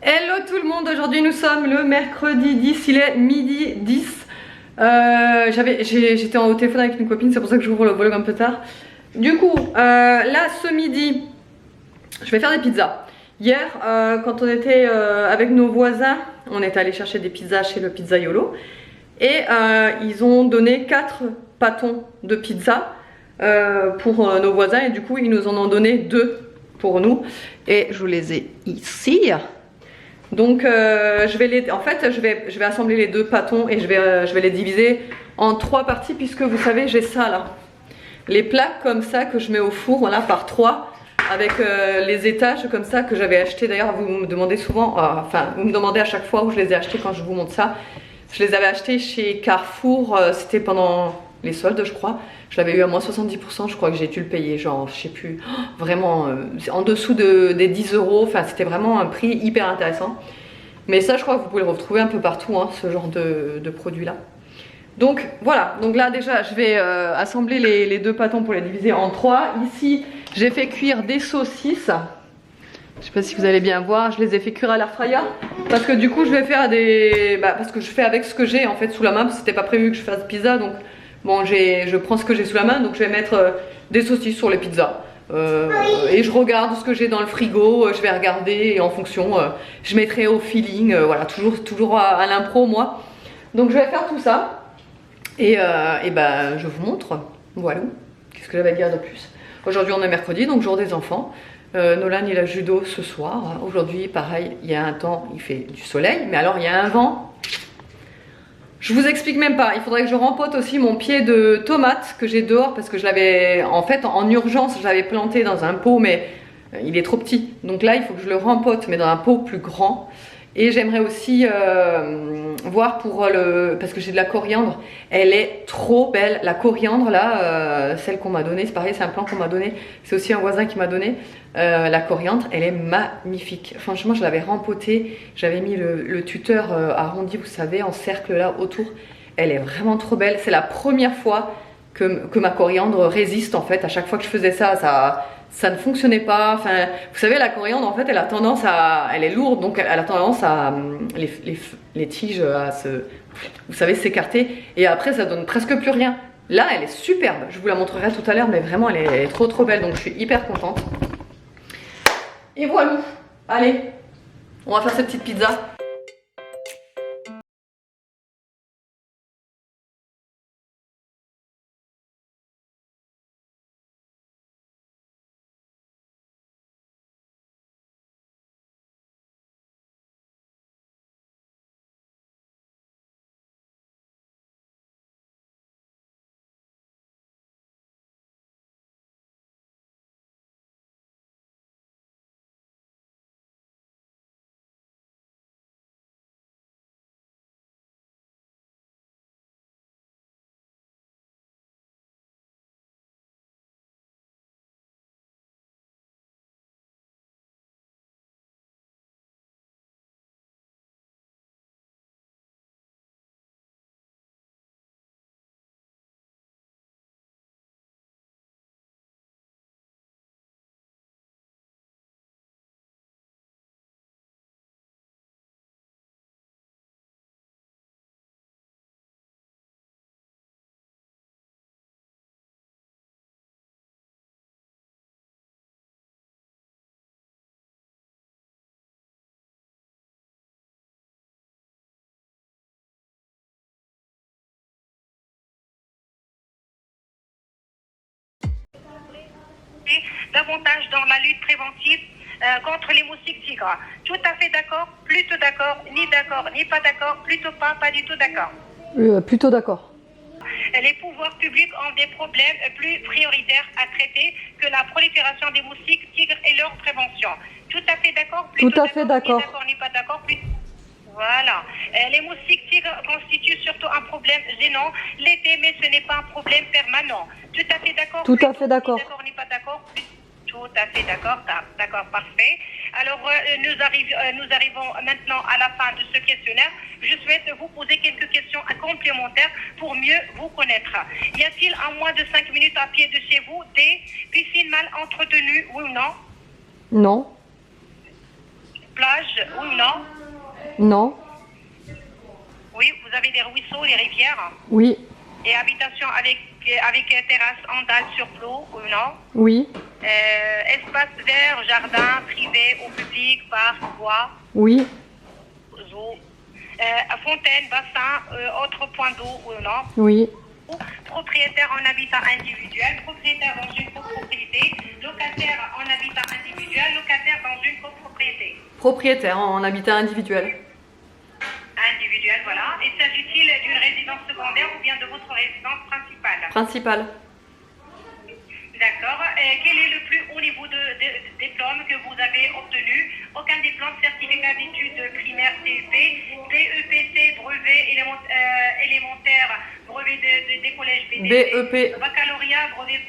Hello tout le monde, aujourd'hui nous sommes le mercredi 10, il est midi 10. J'étais au téléphone avec une copine, c'est pour ça que j'ouvre le vlog un peu tard. Du coup, là ce midi, je vais faire des pizzas. Hier, quand on était avec nos voisins, on est allé chercher des pizzas chez le Pizzaiolo. Et ils ont donné 4 pâtons de pizza pour nos voisins. Et du coup, ils nous en ont donné 2 pour nous. Et je vous les ai ici. Donc je vais assembler les 2 pâtons et je vais les diviser en 3 parties, puisque vous savez j'ai ça là, les plaques comme ça que je mets au four, voilà, par 3 avec les étages comme ça que j'avais acheté. D'ailleurs vous me demandez souvent, vous me demandez à chaque fois où je les ai achetés quand je vous montre ça. Je les avais achetés chez Carrefour, c'était pendant les soldes je crois. Je l'avais eu à moins 70%, je crois que j'ai dû le payer, genre je sais plus, vraiment en dessous des 10 €, enfin c'était vraiment un prix hyper intéressant. Mais ça je crois que vous pouvez le retrouver un peu partout, hein, ce genre de produit là. Donc voilà, donc là déjà je vais assembler les 2 pâtons pour les diviser en 3. Ici j'ai fait cuire des saucisses. Je sais pas si vous allez bien voir, je les ai fait cuire à l'air fryer parce que du coup je vais faire parce que je fais avec ce que j'ai en fait sous la main, parce que c'était pas prévu que je fasse pizza, donc bon je prends ce que j'ai sous la main, donc je vais mettre des saucisses sur les pizzas. Et je regarde ce que j'ai dans le frigo, je vais regarder et en fonction je mettrai au feeling, voilà, toujours à l'impro moi. Donc je vais faire tout ça et je vous montre, voilà. Qu'est-ce que j'avais à dire de plus? Aujourd'hui on est mercredi, donc jour des enfants. Nolan il a judo ce soir. Aujourd'hui pareil, il y a un temps, il fait du soleil, mais alors il y a un vent. Je vous explique même pas, il faudrait que je rempote aussi mon pied de tomate que j'ai dehors, parce que je l'avais en fait en urgence, je l'avais planté dans un pot, mais il est trop petit. Donc là il faut que je le rempote, mais dans un pot plus grand. Et j'aimerais aussi voir parce que j'ai de la coriandre, elle est trop belle. La coriandre là, celle qu'on m'a donnée, c'est pareil, c'est un plan qu'on m'a donné, c'est aussi un voisin qui m'a donné. La coriandre, elle est magnifique. Franchement, je l'avais rempotée, j'avais mis le tuteur arrondi, vous savez, en cercle là autour. Elle est vraiment trop belle. C'est la première fois que ma coriandre résiste en fait. À chaque fois que je faisais ça ne fonctionnait pas. Enfin, vous savez, la coriandre en fait elle a tendance elle est lourde, donc elle a tendance à les tiges à vous savez, s'écarter, et après ça donne presque plus rien. Là elle est superbe, je vous la montrerai tout à l'heure, mais vraiment elle est trop belle, donc je suis hyper contente. Et voilà, allez, on va faire cette petite pizza. Davantage dans la lutte préventive contre les moustiques tigres. Tout à fait d'accord, plutôt d'accord, ni pas d'accord, plutôt pas du tout d'accord. Plutôt d'accord. Les pouvoirs publics ont des problèmes plus prioritaires à traiter que la prolifération des moustiques tigres et leur prévention. Tout à fait d'accord, plutôt Tout à fait d'accord. Ni pas d'accord, voilà. Les moustiques tigres constituent surtout un problème gênant l'été, mais ce n'est pas un problème permanent. Tout à fait d'accord. Tout à fait d'accord. Ni pas d'accord. Tout à fait d'accord. D'accord, parfait. Alors, nous arrivons maintenant à la fin de ce questionnaire. Je souhaite vous poser quelques questions complémentaires pour mieux vous connaître. Y a-t-il à moins de 5 minutes à pied de chez vous des piscines mal entretenues, oui ou non? Non. plage, oui ou non? Non. Oui, vous avez des ruisseaux, des rivières? Oui. Et habitation avec terrasse en dalle sur flot, oui ou non? Oui. Espace vert, jardin, privé, ou public, parc, bois? Oui. Zoo. Fontaine, bassin, autre point d'eau, oui ou non? Oui. Propriétaire en habitat individuel, propriétaire dans une copropriété, locataire en habitat individuel, locataire dans une copropriété. Propriétaire en habitat individuel. Individuel, voilà. Et s'agit-il d'une résidence secondaire ou bien de votre résidence principale? Principal. D'accord. Quel est le plus haut niveau de diplôme que vous avez obtenu? Aucun diplôme, certificat d'études primaires CEP, BEPC, brevet élémentaire, brevet des collèges BEP. baccalauréat, brevet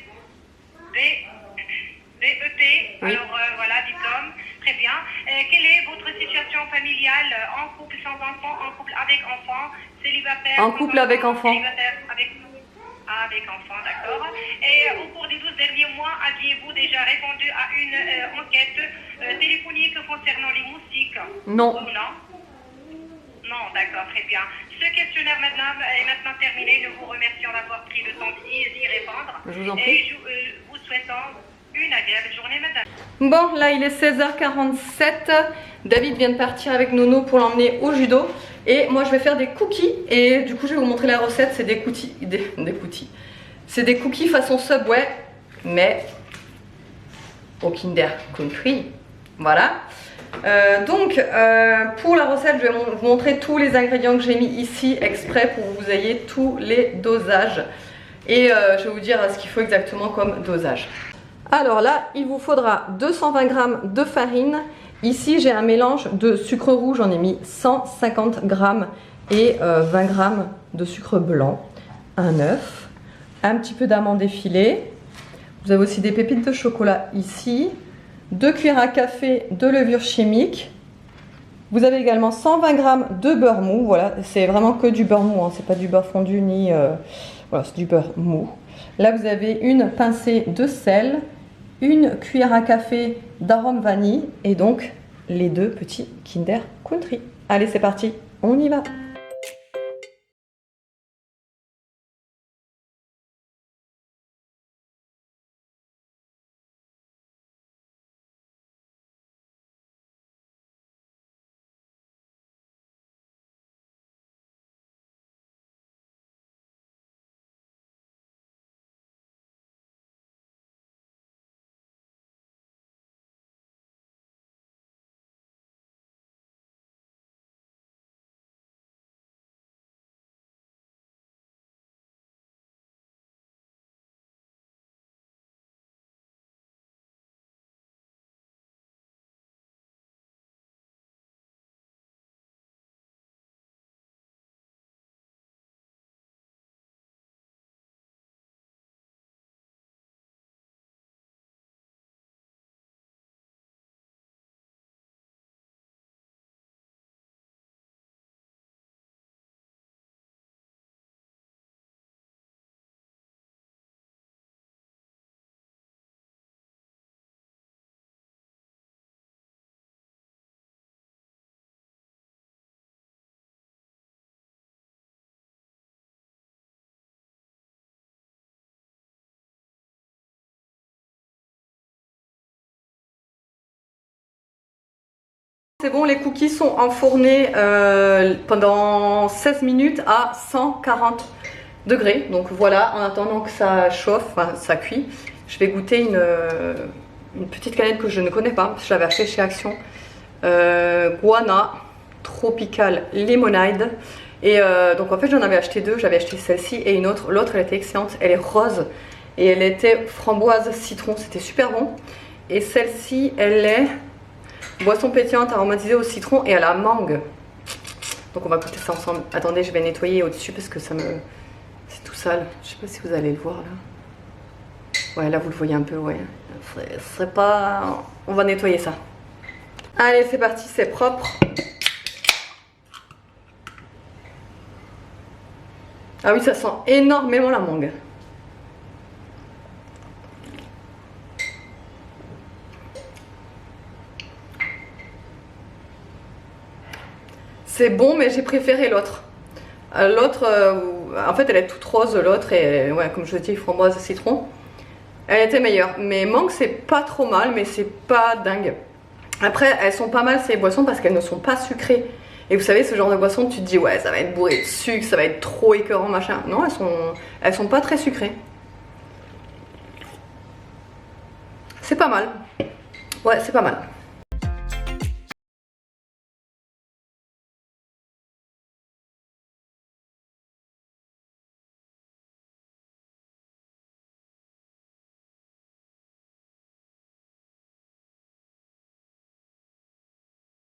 BEP, Oui. alors voilà, diplôme, très bien. Quelle est votre situation familiale? En couple, sans enfant, en couple avec enfant, célibataire? En couple avec enfant. Célibataire avec enfant, d'accord. Et au cours des 12 derniers mois, aviez-vous déjà répondu à une enquête téléphonique concernant les moustiques? Non. Ou non? Non, d'accord, très bien. Ce questionnaire maintenant est maintenant terminé. Nous vous remercions d'avoir pris le temps d'y répondre. Je vous en prie. Et vous souhaitons une agréable journée, madame. Bon, là il est 16h47. David vient de partir avec Nono pour l'emmener au judo. Et moi je vais faire des cookies. Et du coup je vais vous montrer la recette. C'est des cookies. C'est des cookies façon Subway. Mais au Kinder Country. Voilà. Pour la recette, je vais vous montrer tous les ingrédients que j'ai mis ici exprès pour que vous ayez tous les dosages. Et je vais vous dire ce qu'il faut exactement comme dosage. Alors là, il vous faudra 220 g de farine. Ici, j'ai un mélange de sucre rouge, j'en ai mis 150 g et 20 g de sucre blanc, un œuf, un petit peu d'amande effilée. Vous avez aussi des pépites de chocolat ici, 2 cuillères à café de levure chimique. Vous avez également 120 g de beurre mou. Voilà, c'est vraiment que du beurre mou, hein. C'est pas du beurre fondu ni... voilà, c'est du beurre mou. Là, vous avez une pincée de sel, une cuillère à café d'arôme vanille et donc les 2 petits Kinder Country. Allez, c'est parti, on y va. C'est bon, les cookies sont enfournés pendant 16 minutes à 140 degrés. Donc voilà, en attendant que ça chauffe, enfin ça cuit, je vais goûter une petite canette que je ne connais pas. Je l'avais achetée chez Action. Guana Tropical Lemonade. Et donc en fait j'en avais acheté 2. J'avais acheté celle-ci et une autre. L'autre elle était excellente, elle est rose. Et elle était framboise citron, c'était super bon. Et celle-ci elle est... boisson pétillante aromatisée au citron et à la mangue. Donc on va goûter ça ensemble. Attendez, je vais nettoyer au-dessus parce que ça me... c'est tout sale. Je sais pas si vous allez le voir là. Ouais, là vous le voyez un peu, ouais. C'est pas... On va nettoyer ça. Allez, c'est parti, c'est propre. Ah oui, ça sent énormément la mangue. C'est bon, mais j'ai préféré l'autre. L'autre, en fait, elle est toute rose, l'autre, et ouais, comme je dis, framboise, citron. Elle était meilleure. Mais mangue, c'est pas trop mal, mais c'est pas dingue. Après, elles sont pas mal ces boissons parce qu'elles ne sont pas sucrées. Et vous savez, ce genre de boisson, tu te dis, ouais, ça va être bourré de sucre, ça va être trop écœurant, machin. Non, elles sont pas très sucrées. C'est pas mal. Ouais, c'est pas mal.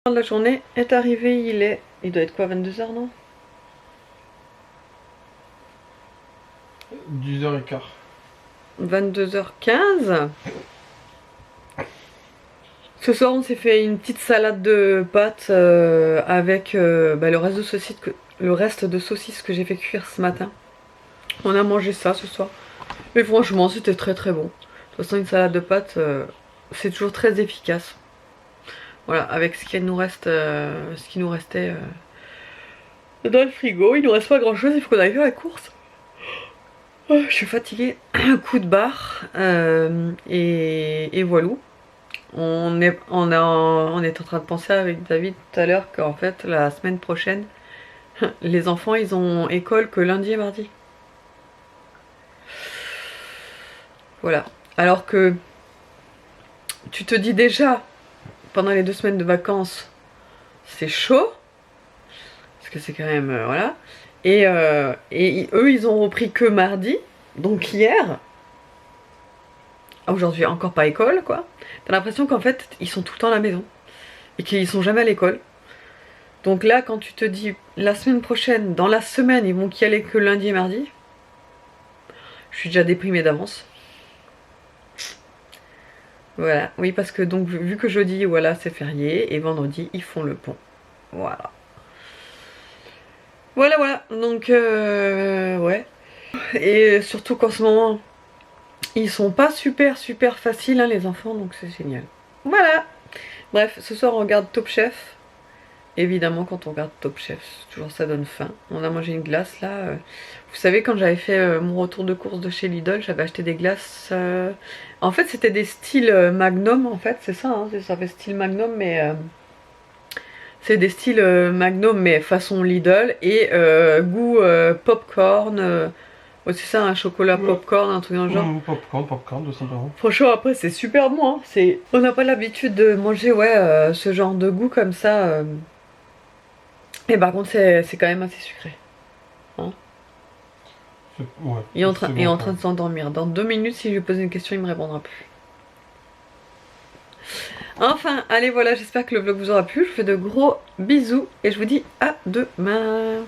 La journée est arrivée, il doit être quoi, 22h, non? 10h15. 22h15. Ce soir, on s'est fait une petite salade de pâtes avec le reste de saucisses que j'ai fait cuire ce matin. On a mangé ça ce soir. Mais franchement, c'était très très bon. De toute façon, une salade de pâtes, c'est toujours très efficace. Voilà, avec ce qui nous restait dans le frigo. Il nous reste pas grand chose, il faut qu'on aille faire la course. Oh, je suis fatiguée, un coup de barre. Et voilà. On est en train de penser avec David tout à l'heure qu'en fait la semaine prochaine les enfants ils ont école que lundi et mardi. Voilà. Alors que tu te dis déjà pendant les 2 semaines de vacances c'est chaud parce que c'est quand même voilà. Et eux ils ont repris que mardi, donc hier. Aujourd'hui encore pas école quoi. T'as l'impression qu'en fait ils sont tout le temps à la maison et qu'ils sont jamais à l'école. Donc là quand tu te dis la semaine prochaine, dans la semaine ils vont y aller que lundi et mardi, je suis déjà déprimée d'avance. Voilà, oui parce que donc vu que jeudi voilà c'est férié et vendredi ils font le pont. Voilà. Voilà donc ouais. Et surtout qu'en ce moment ils sont pas super faciles hein, les enfants, donc c'est génial. Voilà. Bref, ce soir on regarde Top Chef. Évidemment quand on regarde Top Chef, toujours ça donne faim. On a mangé une glace là. Vous savez quand j'avais fait mon retour de course de chez Lidl, j'avais acheté des glaces. En fait c'était des styles Magnum en fait, c'est ça, hein, ça fait style Magnum mais... c'est des styles Magnum mais façon Lidl et goût popcorn. Ouais, c'est ça, un chocolat popcorn, un truc dans le genre. Popcorn, tout simplement. Franchement, après, c'est super bon. Hein. On n'a pas l'habitude de manger ouais, ce genre de goût comme ça. Et par contre, c'est quand même assez sucré. Hein ouais, il est en train de s'endormir. Dans 2 minutes, si je lui pose une question, il me répondra plus. Enfin, allez, voilà, j'espère que le vlog vous aura plu. Je vous fais de gros bisous et je vous dis à demain.